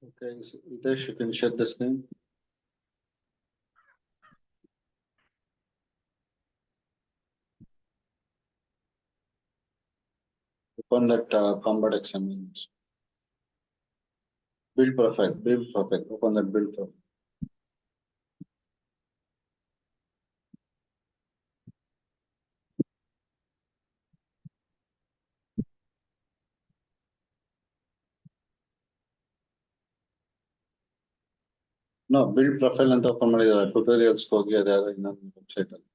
Okay, so Hitesh, you can share the screen. Open that combat XML. Build profile. Open that build profile. No, build profile ಅಂತ open ಮಾಡಿದಾರೆ tutorials ಹೋಗಿ ಅದ್ಯಾವ ಇನ್ನೊಂದು website ಅಲ್ಲಿ.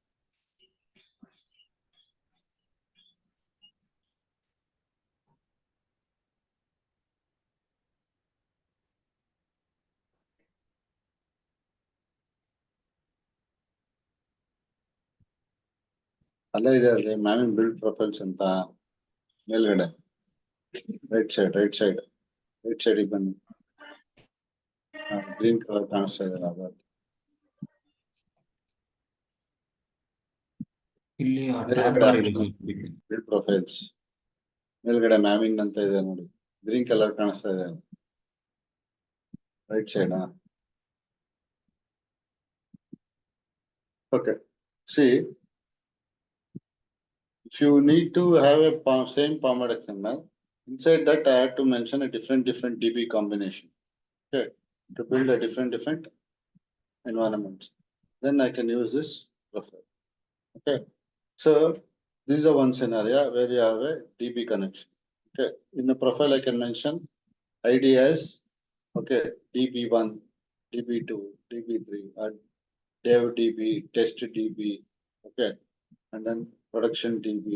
ಅಲ್ಲೇ ಇದೆ ಅಲ್ರಿ ಮ್ಯಾಮಿಂಗ್ ಬಿಲ್ಡ್ ಪ್ರೊಫೈಲ್ಸ್ ಅಂತ ಮೇಲ್ಗಡೆ ರೈಟ್ ಸೈಡ್ ಬನ್ನಿ ಗ್ರೀನ್ ಕಲರ್ ಕಾಣಿಸ್ತಾ ಇದೆ ಅದು ಇಲ್ಲಿ ಬಿಲ್ಡ್ ಪ್ರೊಫೈಲ್ಸ್ ಮೇಲ್ಗಡೆ ಮ್ಯಾಮಿಂಗ್ ಅಂತ ಇದೆ ನೋಡಿ ಗ್ರೀನ್ ಕಲರ್ ಕಾಣಿಸ್ತಾ ಇದೆ right side okay see if you need to have a same format XML inside that I have to mention a different DB combination okay to build a different environments then I can use this profile okay so this is a one scenario where you have a DB connection okay in the profile I can mention ID as okay DB1 DB2 DB3 or dev DB test DB okay and then production DB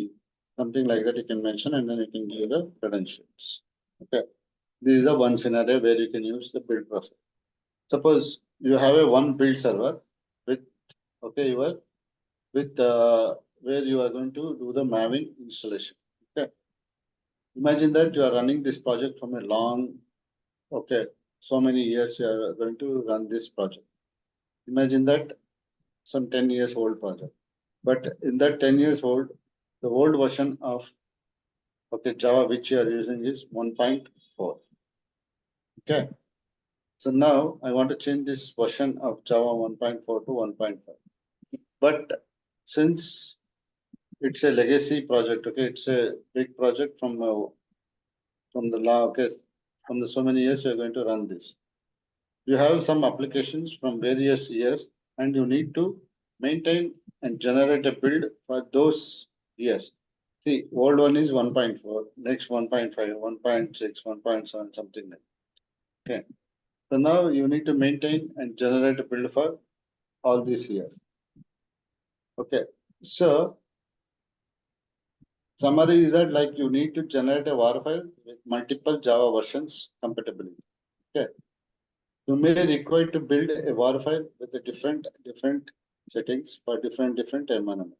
something like that you can mention and then you can give the credentials okay this is a one scenario where you can use the build profile suppose you have a one build server with okay with where you are going to do the Maven installation okay imagine that you are running this project from a long okay so many years you are going to run this project imagine that some 10 years old project but in that 10 years old the old version of okay Java which you are using is 1.4 okay so now I want to change this version of Java 1.4 to 1.5 but since it's a legacy project okay it's a big project from the law okay from the so many years you're going to run this you have some applications from various years and you need to maintain and generate a build for those years see old one is 1.4 next 1.5 1.6 1.7 something like okay so now you need to maintain and generate a build for all these years okay so summary is that like you need to generate a war file with multiple Java versions compatibility okay you may require to build a war file with a different settings for different environment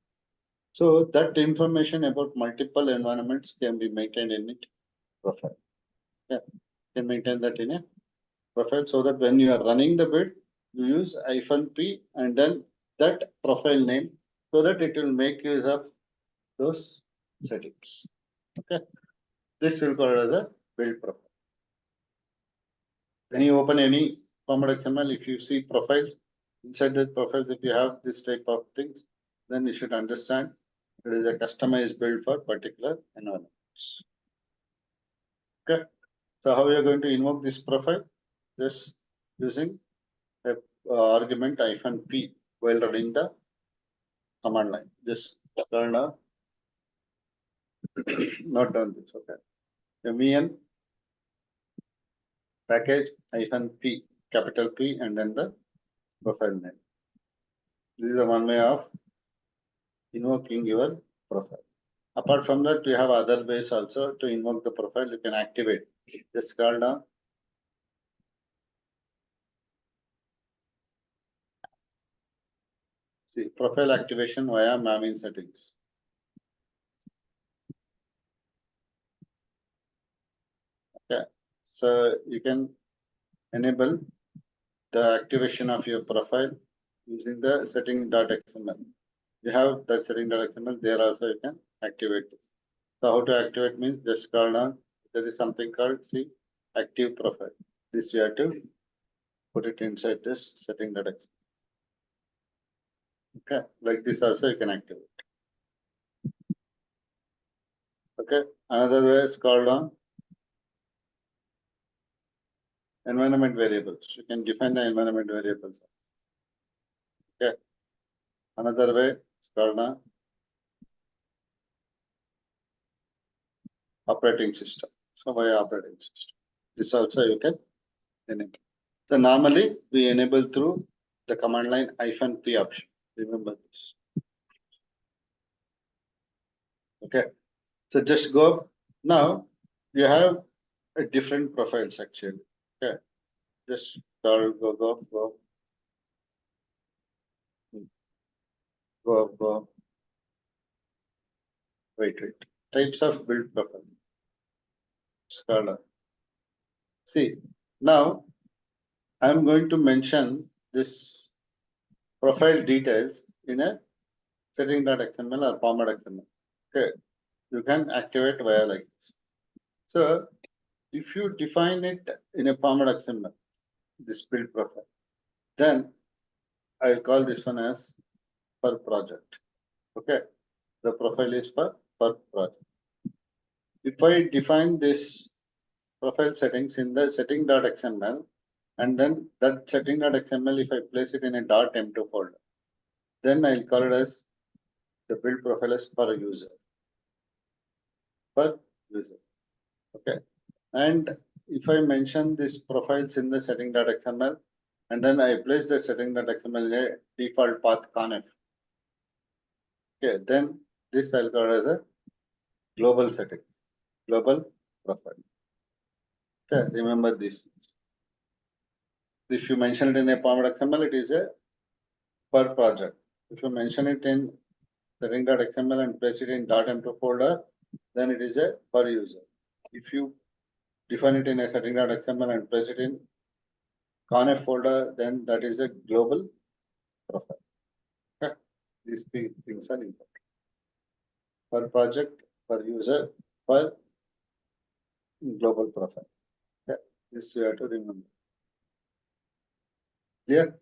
so that information about multiple environments can be maintained in it profile yeah can maintain that in a profile so that when you are running the build you use -p and then that profile name so that it will make use of those settings okay this will call as a build profile when you open any format XML if you see profiles inside the profiles if you have this type of things then you should understand it is a customized build for particular environments okay so how we are going to invoke this profile just using a argument -p while running the command line just turn on not done this okay men package -p capital P and then the profile name this is the one way of invoking your profile apart from that you have other ways also to invoke the profile you can activate just scroll down see profile activation via Maven settings okay so you can enable the activation of your profile using the setting.xml you have that setting.xml there also you can activate this so how to activate means just scroll down there is something called see active profile This you have to put it inside this setting that XML. Okay, like this also you can activate. Okay, another way, scroll down. Environment variables. You can define the environment variables. Okay, another way, scroll down. Operating system. So by operating system. This also you can enable. So normally we enable through the command line -p option. Remember this. Okay. So just go up. Now you have a different profiles actually. Okay. Just go up. Wait. Types of build profile. Scroll up. See, now I'm going to mention this profile details in a setting.xml or format.xml. Okay, you can activate via like this. So if you define it in a format.xml, this build profile, then I'll call this one as per project. Okay, the profile is per project. If I define this profile settings in the setting.xml, and then that setting.xml, if I place it in a .m2 folder, then I'll call it as the build profile as per user. Okay. And if I mention this profiles in the setting.xml, and then I place the setting.xml in a default path conf. Okay, then this I'll call as a global setting, global profile. Okay, remember this. If you mention it in a format.xml, it is a per project. If you mention it in setting.xml and place it in .m2 folder, then it is a per user. If you define it in a setting.xml and place it in conf folder, then that is a global profile. Okay. These three things are important. Per project, per user, per global profile. Okay. This you have to remember. Clear?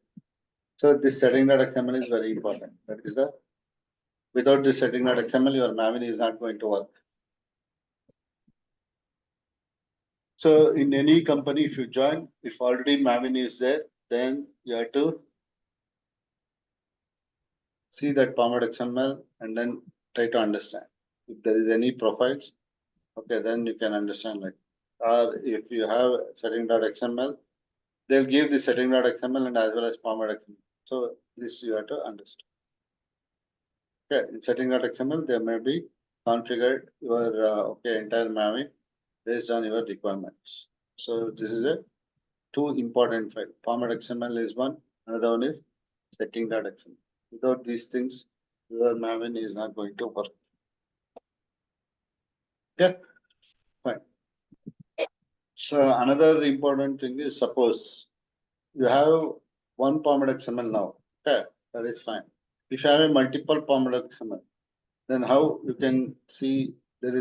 So this setting.xml is very important. That is the without this setting.xml, your Maven is not going to work. So in any company, if you join, if already Maven is there, then you have to see that format.xml and then try to understand. If there is any profiles, okay, then you can understand like, or if you have setting.xml, they'll give the setting.xml and as well as format.xml. So this you have to understand. Okay, in setting.xml, there may be configured your entire Maven based on your requirements. So this is a two important file. Format.xml is one, another one is setting.xml. Without these things, your Maven is not going to work. Okay, fine. So another important thing is suppose you have one format.xml now. Okay, that is fine. If you have a multiple format.xml, then how you can see there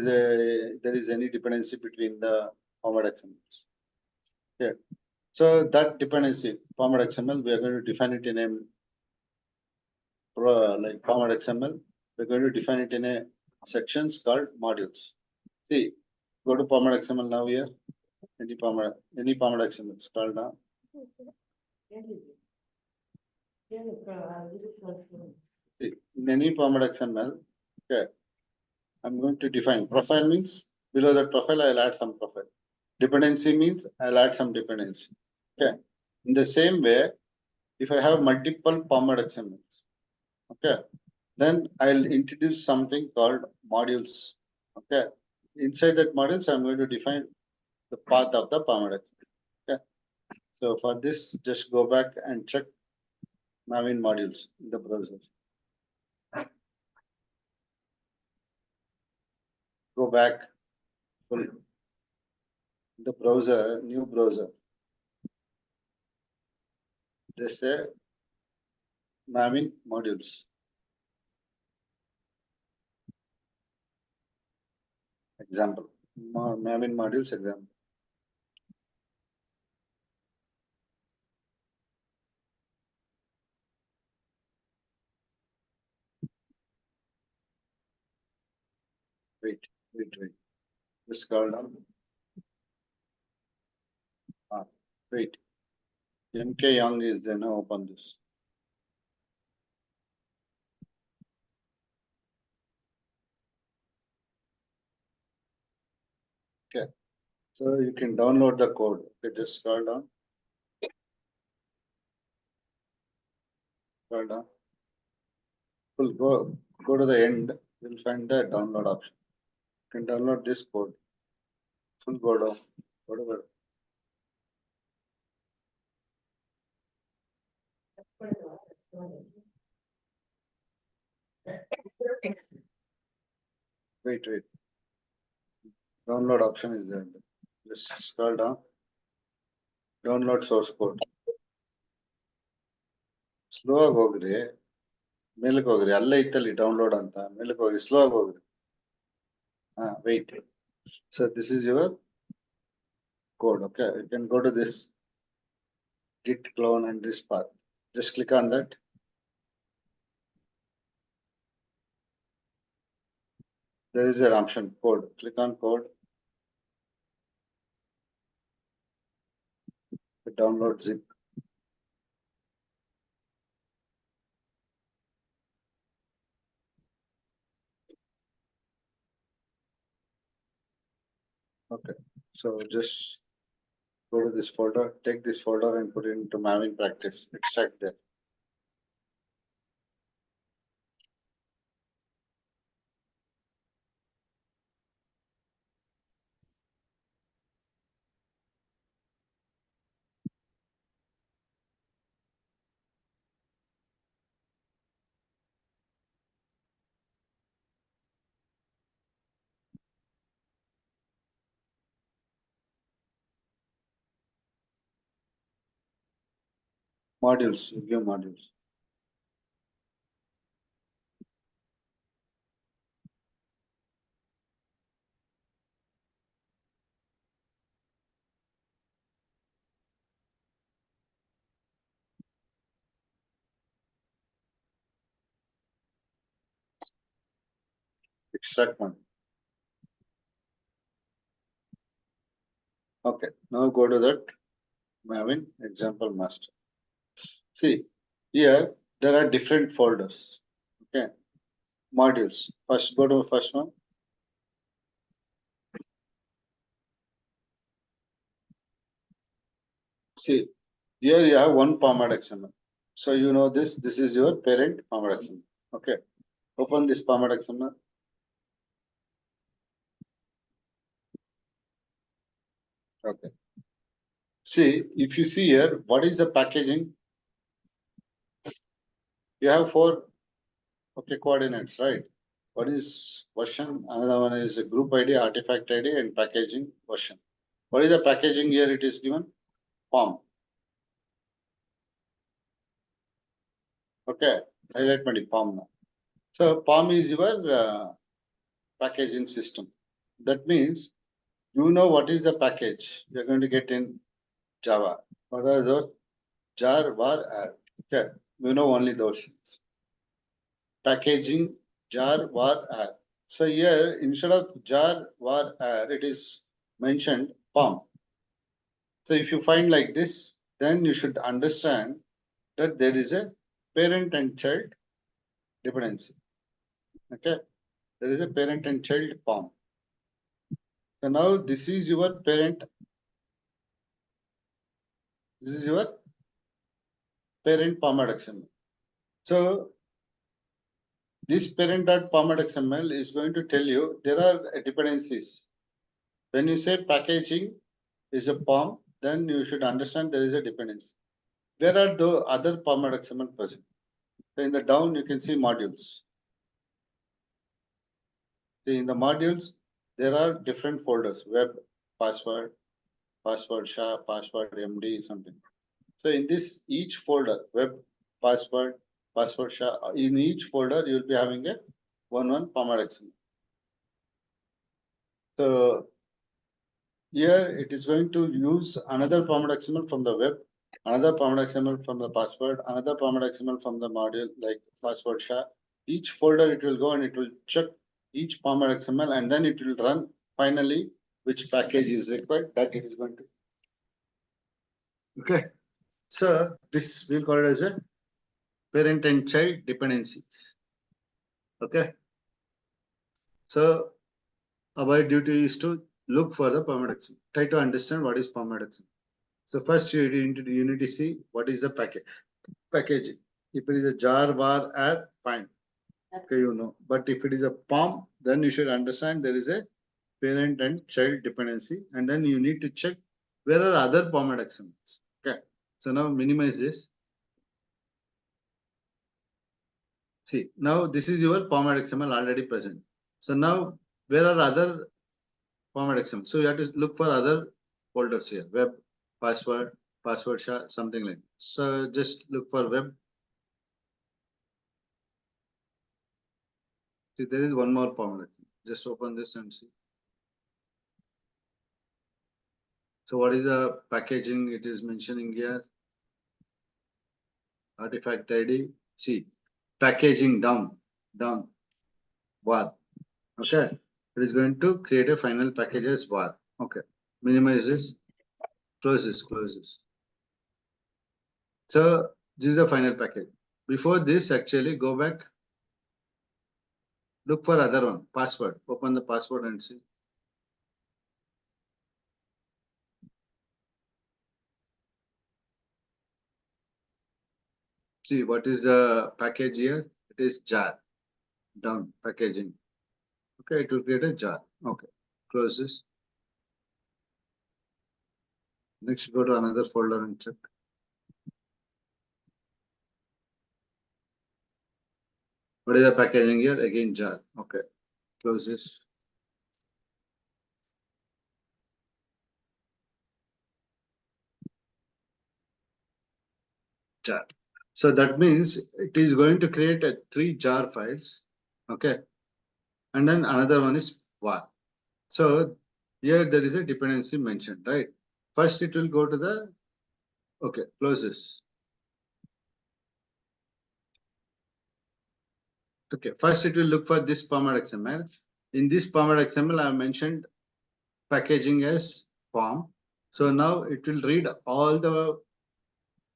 is any dependency between the format.xmls. Okay, so that dependency format.xml we are going to define it in a like format.xml. We're going to define it in a sections called modules. See, go to format.xml now here. Any format.xml scroll down. See, in any format.xml, okay, I'm going to define profile means below that profile I'll add some profile. Dependency means I'll add some dependency. Okay. In the same way, if I have multiple format.xmls, okay, then I'll introduce something called modules. Okay. Inside that modules, I'm going to define the path of the format.xml. Okay. So for this, just go back and check Maven modules in the browser. Go back to the browser, new browser. Just say Maven modules. Example. Maven modules example. Wait. Just scroll down. Wait. MK Young is there. Now open this. Okay. So you can download the code. Okay, just scroll down. Scroll down. We'll go to the end. You'll find the download option. You can download this code. Full go down. Whatever. Wait. Download option is there. Just scroll down. Download source code. Slow ಆಗಿ ಹೋಗ್ರಿ ಮೇಲಕ್ಕೆ ಹೋಗ್ರಿ ಅಲ್ಲೇ ಇತ್ತಲ್ಲಿ download ಅಂತ ಮೇಲಕ್ಕೆ ಹೋಗಿ slow ಆಗಿ ಹೋಗ್ರಿ wait. So this is your code. Okay, you can go to this git clone and this path. Just click on that. There is an option code. Click on code. Download zip. Okay, so just go to this folder, take this folder and put it into Maven practice. Extract there. Modules, you give modules. Extract one. Okay, now go to that Maven example master. See, here there are different folders. Okay, modules. First, go to the first one. See, here you have one Palmad XML. So you know this is your parent Palmad XML. Okay, open this Palmad XML. Okay. See, if you see here, what is the packaging? You have four coordinates, right? What is version? Another one is a group ID, artifact ID, and packaging version. What is the packaging here? It is given POM. Okay, highlight my POM now. So POM is your packaging system. That means you know what is the package you're going to get in Java. What are those? Jar, var, add. Okay, we know only those things. Packaging, jar, var, add. So here, instead of jar, var, add, it is mentioned POM. So if you find like this, then you should understand that there is a parent and child dependency. Okay, there is a parent and child POM. So now this is your parent. This is your parent POM.xml. So this parent.pom.xml is going to tell you there are dependencies. When you say packaging is a POM, then you should understand there is a dependency. Where are the other POM.xml present? So in the down, you can see modules. See in the modules, there are different folders, web, password, password SHA, password MD, something. So in this, each folder, web, password, password SHA, in each folder, you'll be having a one POM.xml. So here it is going to use another POM.xml from the web, another POM.xml from the password, another POM.xml from the module like password SHA. Each folder it will go and it will check each format XML, and then it will run finally which package is required that it is going to. Okay. So this we'll call it as a parent and child dependencies. Okay. So our duty is to look for the format XML. Try to understand what is format XML. So first you need to see what is the packaging. If it is a jar, var, add, fine. Okay, you know. But if it is a POM, then you should understand there is a parent and child dependency, and then you need to check where are other format XMLs. Okay. So now minimize this. See, now this is your format XML already present. So now where are other format XML? So you have to look for other folders here, web, password, password share, something like. So just look for web. See, there is one more format. Just open this and see. So what is the packaging it is mentioning here? Artifact ID. See, packaging down, var. Okay. It is going to create a final package as var. Okay. Minimize this. Close this. So this is the final package. Before this, actually go back. Look for other one. Password. Open the password and see. See what is the package here? It is jar. Down packaging. Okay, it will create a jar. Okay. Close this. Next, go to another folder and check. What is the packaging here? Again, jar. Okay. Close this. Jar. So that means it is going to create a 3 jar files. Okay. And then another one is var. So here there is a dependency mentioned, right? First it will go to the, okay, close this. Okay, first it will look for this format XML. In this format XML, I have mentioned packaging as form. So now it will read all the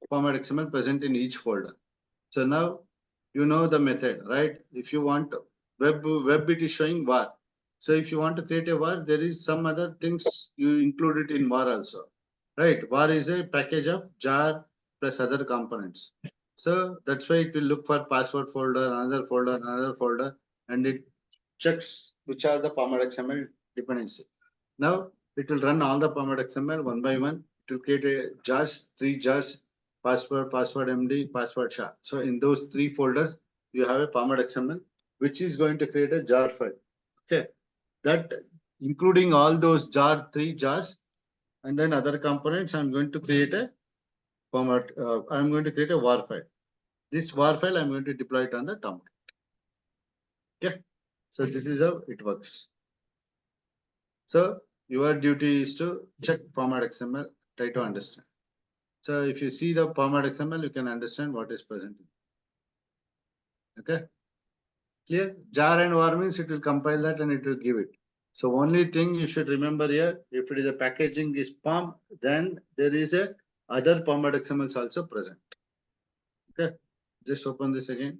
format XML present in each folder. So now you know the method, right? If you want web it is showing var. So if you want to create a var, there is some other things you include it in var also, right? Var is a package of jar plus other components. So that's why it will look for password folder, another folder, and it checks which are the format XML dependency. Now it will run all the format XML one by one. It will create a jars, 3 jars, password, password MD, password SHA. So in those 3 folders, you have a format XML, which is going to create a jar file. Okay. That including all those 3 jars, and then other components, I'm going to create a format. I'm going to create a var file. This var file, I'm going to deploy it on the Tomcat. Okay. So this is how it works. So your duty is to check format XML, try to understand. So if you see the format XML, you can understand what is present. Okay. Clear? Jar and var means it will compile that and it will give it. So only thing you should remember here, if it is a packaging is POM, then there is a other format XML is also present. Okay. Just open this again.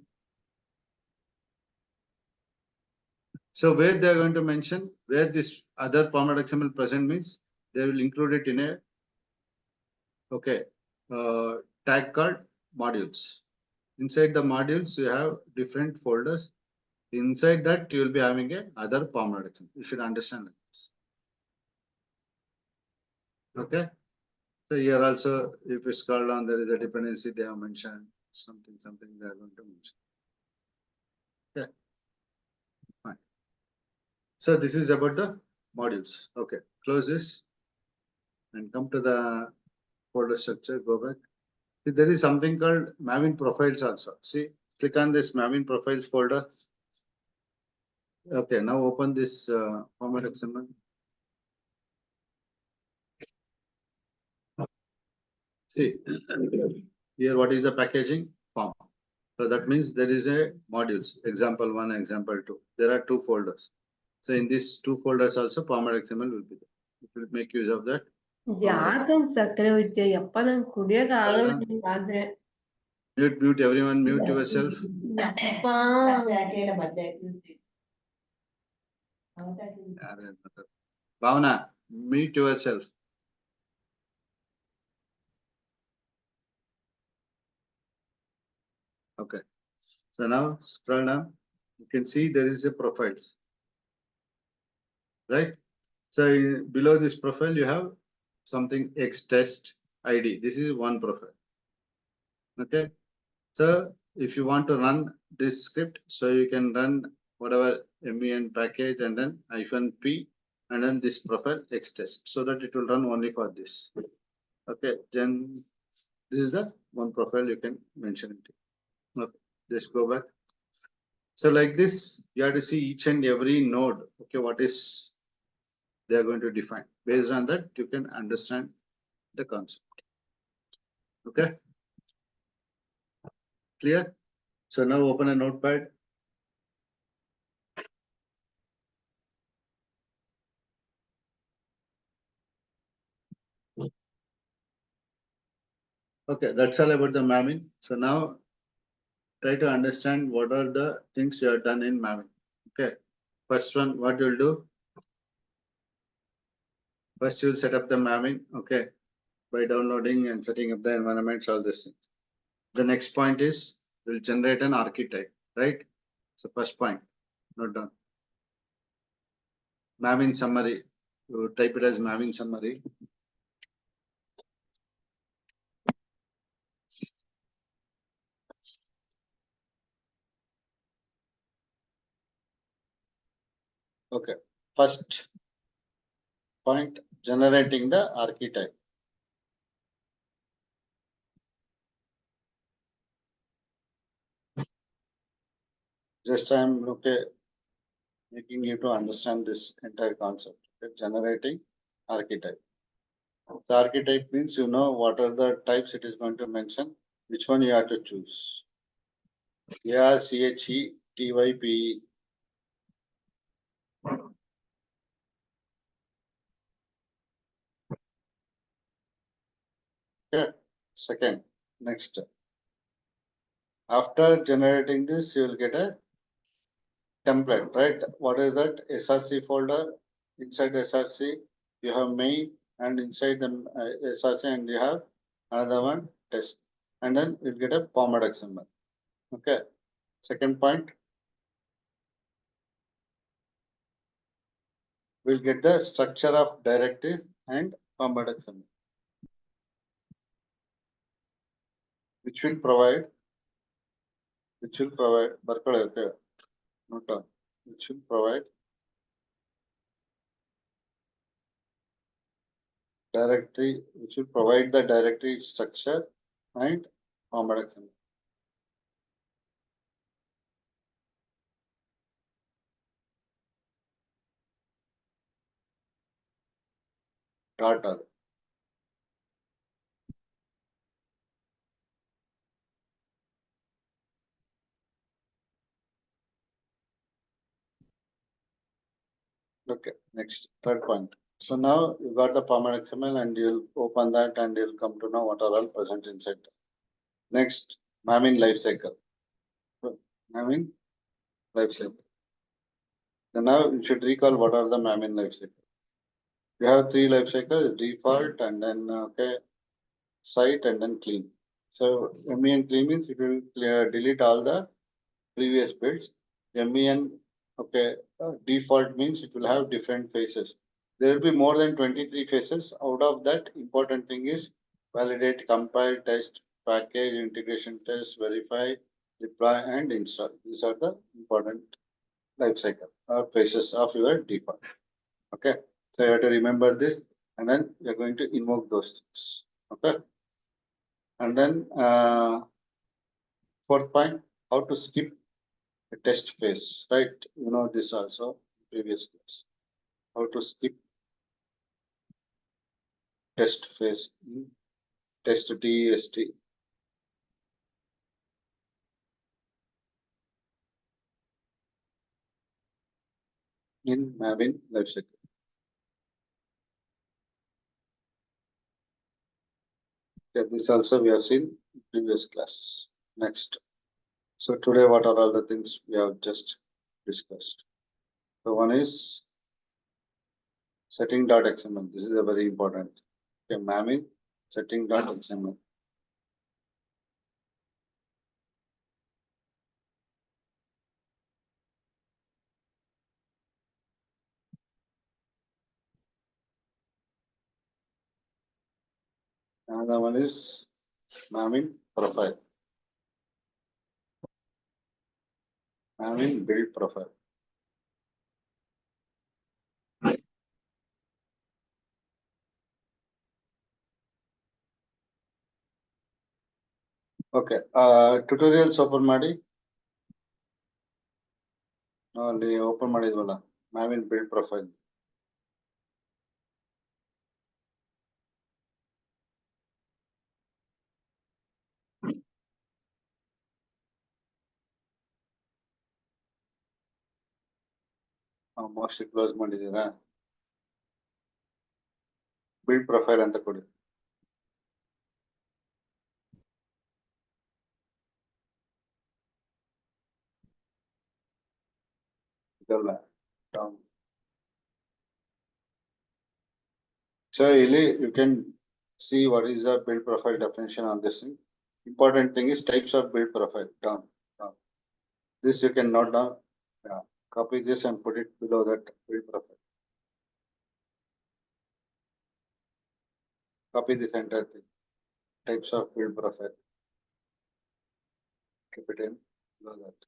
So where they are going to mention where this other format XML present means they will include it in a tag called modules. Inside the modules, you have different folders. Inside that, you will be having a other format XML. You should understand this. Okay. So here also, if you scroll down, there is a dependency they have mentioned something they are going to mention. Okay. Fine. So this is about the modules. Okay. Close this and come to the folder structure. Go back. See, there is something called Maven profiles also. See, click on this Maven profiles folder. Okay, now open this format XML. See, here what is the packaging? POM. So that means there is a modules, example one, example two. There are two folders. So in these two folders also Palmer XML will be there. It will make use of that. ಯಾಕಂತ ಸಕ್ಕರೆ ಹೋಯ್ತೀಯ ಯಪ್ಪ ನಂಗೆ ಕುಡಿಯಕ್ ಆಗಲ್ಲ ಆದ್ರೆ Mute everyone, mute yourself. ಯಪ್ಪ Bhavana, mute yourself. Okay. So now scroll down. You can see there is a profile. Right? So below this profile, you have something X test ID. This is one profile. Okay. So if you want to run this script, so you can run whatever MEN package and then -p and then this profile X test, so that it will run only for this. Okay. Then this is the one profile you can mention it. Okay. Just go back. So like this, you have to see each and every node. Okay. What is they are going to define. Based on that, you can understand the concept. Okay. Clear? So now open a notepad. Okay, that's all about the Maven. So now try to understand what are the things you have done in Maven. Okay. First one, what you'll do? First, you'll set up the Maven. Okay. By downloading and setting up the environments, all this thing. The next point is you'll generate an archetype, right? So first point, note down. Maven summary. You type it as Maven summary. Okay. First point, generating the archetype. Just I'm making you to understand this entire concept. Okay? Generating archetype. The archetype means you know what are the types it is going to mention, which one you have to choose. ARCHETYPE. Okay. Second, next. After generating this, you will get a template, right? What is that? SRC folder. Inside SRC, you have main, and inside the SRC, and you have another one test, and then you'll get a format XML. Okay. Second point, we'll get the structure of directive and format XML, which will provide Barkale, okay, note down, which will provide directory, which will provide the directory structure and format XML. Data. Okay, next, third point. So now you got the format XML and you'll open that and you'll come to know what are all present inside. Next, Maven lifecycle. Maven lifecycle. So now you should recall what are the Maven lifecycle. You have three lifecycles: default, and then site, and then clean. So MEN clean means it will delete all the previous bits. MEN default means it will have different phases. There will be more than 23 phases. Out of that, important thing is validate, compile, test, package, integration test, verify, deploy, and install. These are the important life cycle or phases of your default. Okay. So you have to remember this, and then you're going to invoke those things. Okay. And then fourth point, how to skip the test phase, right? You know this also previous class. How to skip test phase in test TST. in Maven lifecycle. Okay, this also we have seen in previous class. Next. So today, what are all the things we have just discussed? So one is setting.xml. This is a very important. Okay, Maven setting.xml. Another one is Maven profile. Maven build profile. Okay. Tutorials open ಮಾಡಿ ಅಲ್ಲಿ open ಮಾಡಿದ್ವಲ್ಲ Maven build profile. Mostly close ಮಾಡಿದ್ದೀರಾ build profile ಅಂತ ಕೊಡಿ ಇದಲ್ಲ down. So ಇಲ್ಲಿ you can see what is the build profile definition on this thing. Important thing is types of build profile down. This you can note down. Yeah. Copy this and put it below that build profile. Copy this entire thing. Types of build profile. Keep it in below that.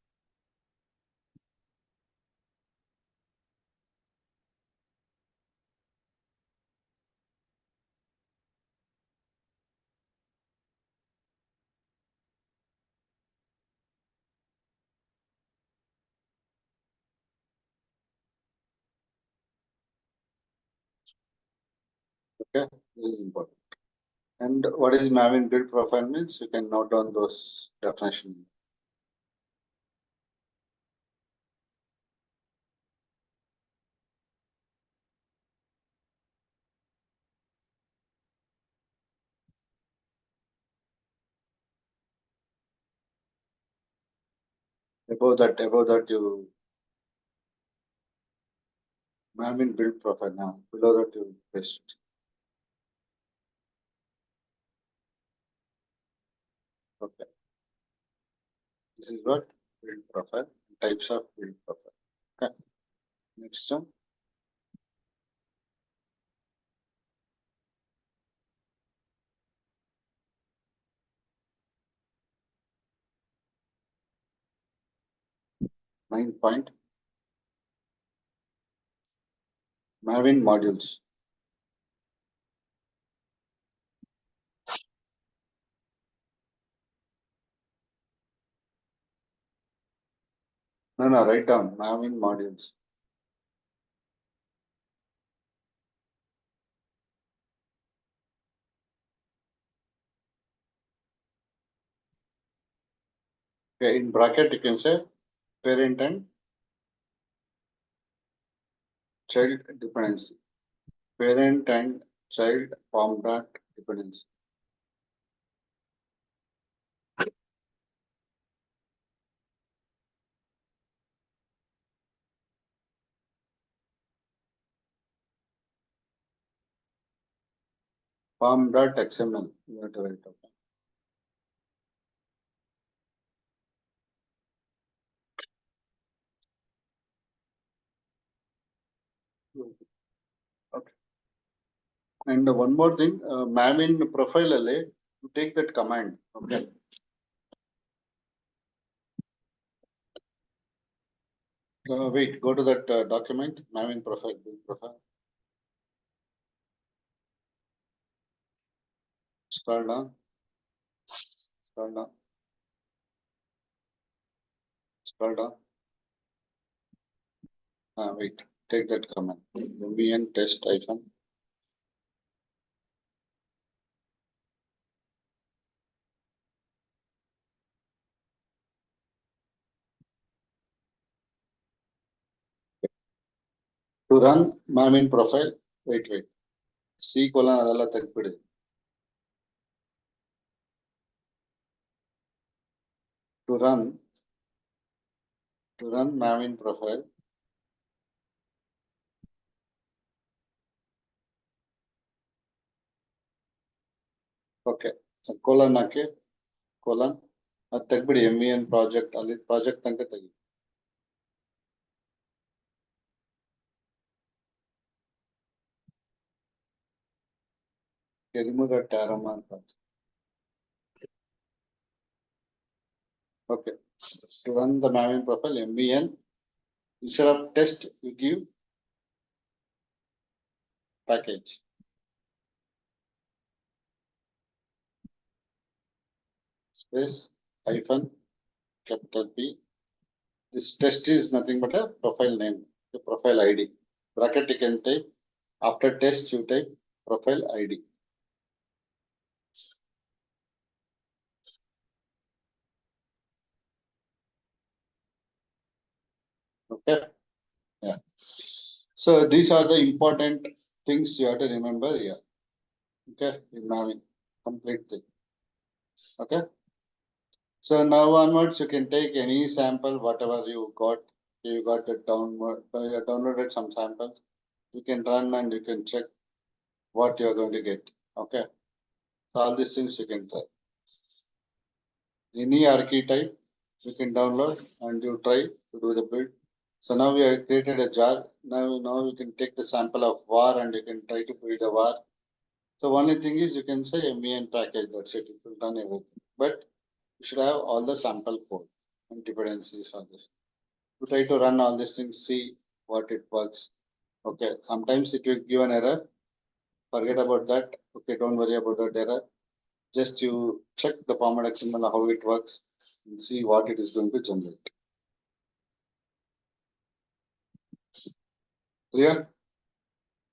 Okay, this is important. And what is Maven build profile means? You can note down those definition. Above that you Maven build profile now. Below that you paste it. Okay. This is what build profile, types of build profile. Okay. Next one. Main point. Maven modules. No, write down Maven modules. Okay, in bracket you can say parent and child dependency. Parent and child form dot dependency. Form dot XML. You have to write down. Okay. And one more thing, Maven profile alle, you take that command. Okay. Wait, go to that document, Maven profile, build profile. Scroll down. Scroll down. Scroll down. Wait, take that command. MVN test hyphen. To run mamin profile, wait. C colon adala ತೆಗ್ಬಿಡಿ. To run mamin profile. Okay. Colon hockey colon ಅದು ತೆಗ್ಬಿಡಿ MEN project ಅಲ್ಲಿ project ತನಕ ತೆಗಿ. remove that arrow mark. Okay. To run the mamin profile, MEN, instead of test, you give package. Space hyphen capital P. This test is nothing but a profile name, the profile ID. Bracket you can type. After test, you type profile ID. Okay. Yeah. So these are the important things you have to remember here. Okay. In Maven, complete thing. Okay. So now onwards, you can take any sample, whatever you got. You got it download, you downloaded some samples. You can run and you can check what you are going to get. Okay. So all these things you can try. Any archetype you can download and you try to do the build. So now we have created a jar. Now you can take the sample of var and you can try to build a var. So only thing is you can say MEN package, that's it. It will done everything. But you should have all the sample code and dependencies on this. You try to run all these things, see what it works. Okay, sometimes it will give an error. Forget about that. Okay, don't worry about that error. Just you check the format XML how it works and see what it is going to generate. Clear?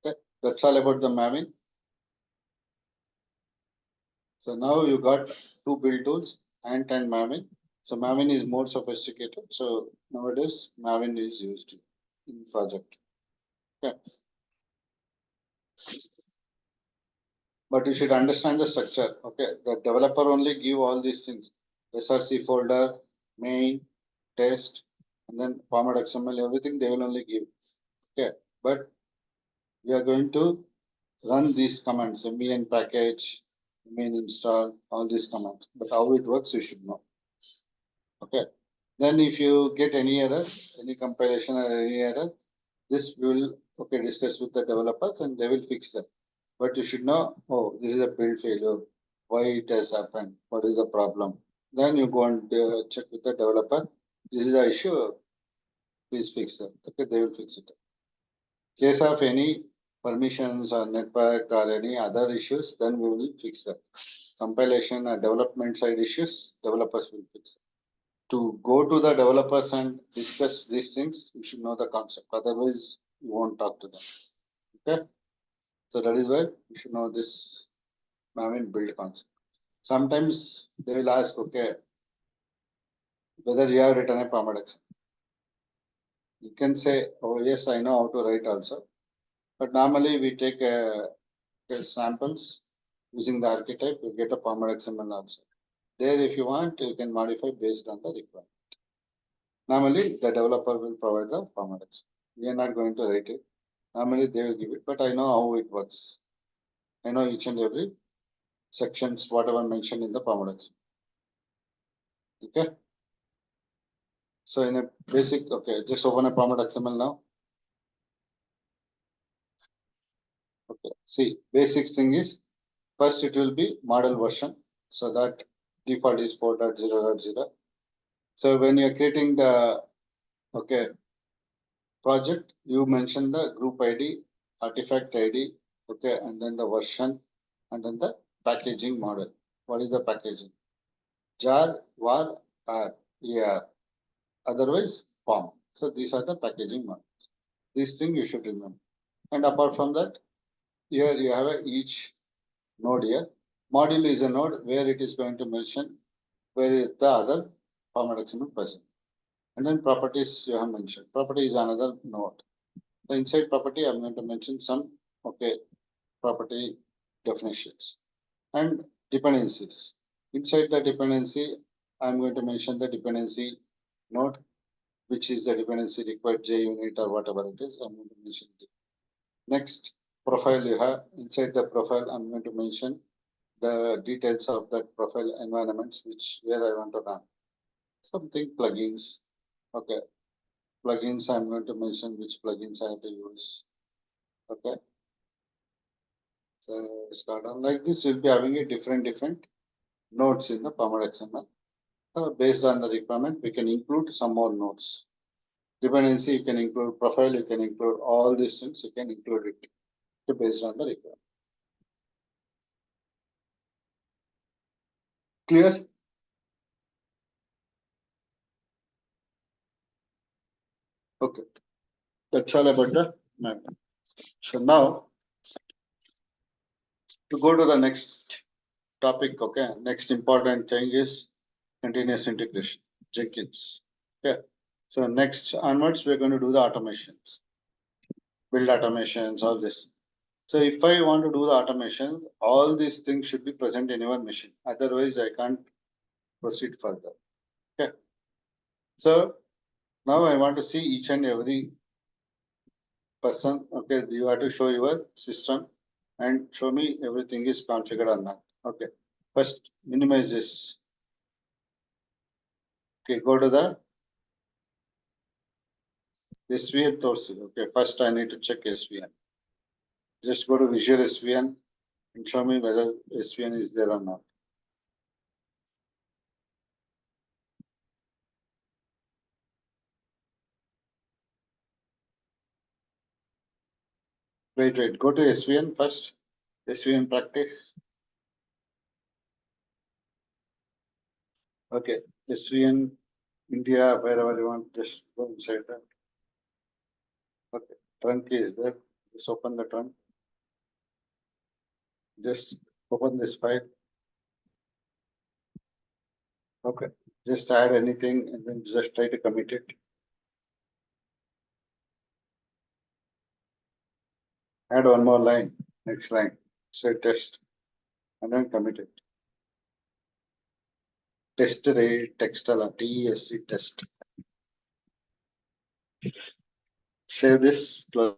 Okay, that's all about the Maven. So now you got two build tools, Ant and Maven. So Maven is more sophisticated. So nowadays Maven is used in project. Okay. But you should understand the structure. Okay, the developer only give all these things: SRC folder, main, test, and then format XML. Everything they will only give. Okay, but we are going to run these commands: MEN package, MEN install, all these commands. But how it works, you should know. Okay. Then if you get any error, any compilation or any error, this will discuss with the developers and they will fix that. But you should know, oh, this is a build failure. Why it has happened? What is the problem? Then you go and check with the developer. This is the issue. Please fix it. Okay, they will fix it. Case of any permissions or network or any other issues, then we will fix that. Compilation or development side issues, developers will fix it. To go to the developers and discuss these things, you should know the concept. Otherwise, you won't talk to them. Okay. So that is why you should know this Maven build concept. Sometimes they will ask, okay, whether you have written a Pomadex. You can say, oh yes, I know how to write also. But normally we take samples using the archetype, you get a Pomadex XML also. There, if you want, you can modify based on the requirement. Normally, the developer will provide the Pomadex. We are not going to write it. Normally, they will give it, but I know how it works. I know each and every sections, whatever mentioned in the Pomadex. Okay. So in a basic, okay, just open a Pomadex XML now. Okay. See, basic thing is, first it will be model version. So that default is 4.0.0. So when you're creating the, okay, project, you mention the group ID, artifact ID, okay, and then the version, and then the packaging model. What is the packaging? Jar, var, ar, AR. Otherwise, POM. So these are the packaging models. These things you should remember. And apart from that, here you have each node here. Module is a node where it is going to mention where is the other format XML present. And then properties you have mentioned. Property is another node. The inside property, I'm going to mention some, property definitions and dependencies. Inside the dependency, I'm going to mention the dependency node, which is the dependency required JUnit or whatever it is. I'm going to mention it. Next, profile you have. Inside the profile, I'm going to mention the details of that profile environments, where I want to run. Something plugins. Okay. Plugins, I'm going to mention which plugins I have to use. Okay. So start on like this, we'll be having a different nodes in the Perma XML. Based on the requirement, we can include some more nodes. Dependency, you can include profile, you can include all these things, you can include it based on the requirement. Clear? Okay. That's all about the map. So now to go to the next topic, okay. Next important thing is continuous integration, Jenkins. Okay. So next onwards, we're going to do the automations, build automations, all this. So if I want to do the automation, all these things should be present in your machine. Otherwise, I can't proceed further. Okay. So now I want to see each and every person. Okay, you have to show your system and show me everything is configured or not. Okay. First, minimize this. Okay, go to the SVN Torsi. Okay, first I need to check SVN. Just go to Visual SVN and show me whether SVN is there or not. Wait. Go to SVN first. SVN practice. Okay, SVN India, wherever you want, just go inside that. Okay, trunk is there. Just open the trunk. Just open this file. Okay, just add anything and then just try to commit it. Add one more line, next line, say test, and then commit it. Test TEST. Save this, close